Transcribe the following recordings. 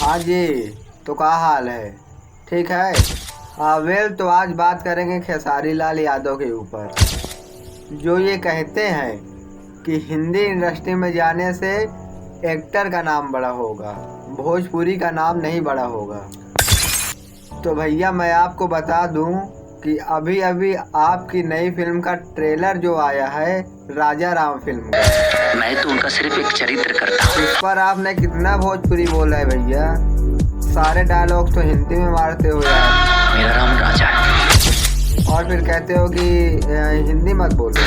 हाँ जी। तो क्या हाल है? ठीक है। वेल, तो आज बात करेंगे खेसारी लाल यादव के ऊपर, जो ये कहते हैं कि हिंदी इंडस्ट्री में जाने से एक्टर का नाम बड़ा होगा, भोजपुरी का नाम नहीं बड़ा होगा। तो भैया मैं आपको बता दूं कि अभी अभी आपकी नई फिल्म का ट्रेलर जो आया है, राजा राम फिल्म का, मैं तो उनका सिर्फ एक चरित्र करता हूँ। इस पर आपने कितना भोजपुरी बोला है भैया? सारे डायलॉग्स तो हिंदी में मारते हो यार। मेरा राम राजा है। और फिर कहते हो कि हिंदी मत बोलो।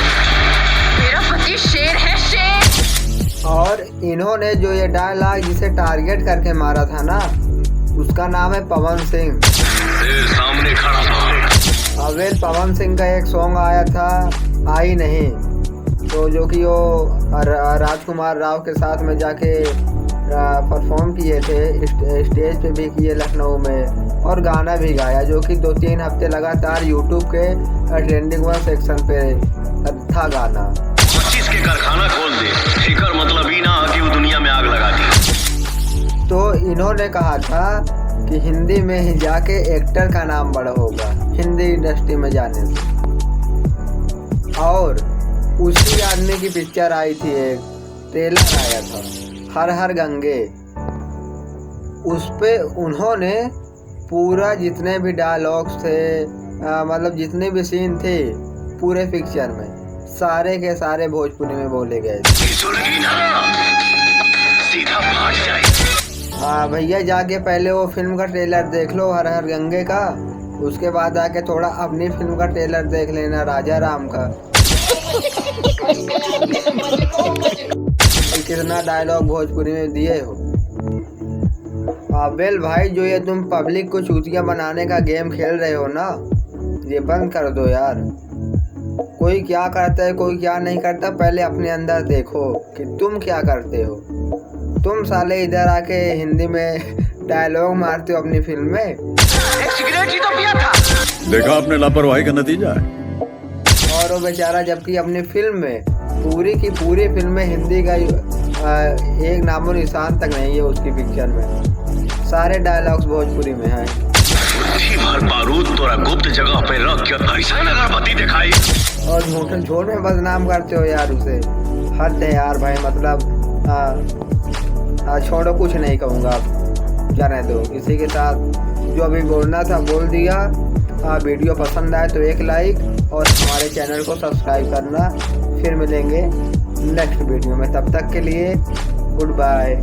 मेरा पति शेर है, शेर। और इन्होंने जो ये डायलॉग जिसे टारगेट करके मारा था ना, उसका नाम है पवन सिंह। सामने खड़ा था। अवेल, पवन सिंह का एक सॉन्ग आया था, आई नहीं, तो जो कि वो राजकुमार राव के साथ में जाके परफॉर्म किए थे, स्टेज पे भी किए लखनऊ में, और गाना भी गाया, जो कि 2-3 हफ्ते लगातार यूट्यूब के ट्रेंडिंग 1 सेक्शन पे था गाना। 25 के कारखाना खोल दे, एकर मतलब ही ना कि वो दुनिया में आग लगा दी। तो इन्होंने कहा था कि हिंदी में ही जाके एक्टर का नाम बड़ा होगा, हिंदी इंडस्ट्री में जाने से। और उसी आदमी की पिक्चर आई थी, एक ट्रेलर आया था, हर हर गंगे। उस पे उन्होंने पूरा जितने भी डायलॉग्स थे, मतलब जितने भी सीन थे पूरे पिक्चर में, सारे के सारे भोजपुरी में बोले गए थे। सीधा भाग जाए। हाँ भैया, जाके पहले वो फिल्म का ट्रेलर देख लो, हर हर गंगे का। उसके बाद आके थोड़ा अपनी फिल्म का ट्रेलर देख लेना, राजा राम का। कितना डायलॉग भोजपुरी में दिए हो। वेल भाई, जो ये तुम पब्लिक को चूतिया बनाने का गेम खेल रहे हो ना, ये बंद कर दो यार। कोई क्या करता है, कोई क्या नहीं करता, पहले अपने अंदर देखो कि तुम क्या करते हो। तुम साले इधर आके हिंदी में डायलॉग मारते हो अपनी फिल्म में। एक सिगरेट ही तो पिया था। देखा आपने लापरवाही का नतीजा है। और वो बेचारा जबकि अपनी फिल्म में पूरी की पूरी फिल्म में हिंदी का एक नामो निशान तक नहीं है उसकी पिक्चर में, सारे डायलॉग्स भोजपुरी में हैं। बुद्धि भर बारूद तोरा गुप्त जगह पे रख के ऐसा अगरबत्ती दिखाई। और झूठ में बदनाम करते हो यार उसे। हद है यार भाई, मतलब छोड़ो, कुछ नहीं कहूँगा, जाने दो। इसी के साथ जो अभी बोलना था बोल दिया। वीडियो पसंद आए तो एक लाइक और हमारे चैनल को सब्सक्राइब करना। फिर मिलेंगे नेक्स्ट वीडियो में, तब तक के लिए गुड बाय।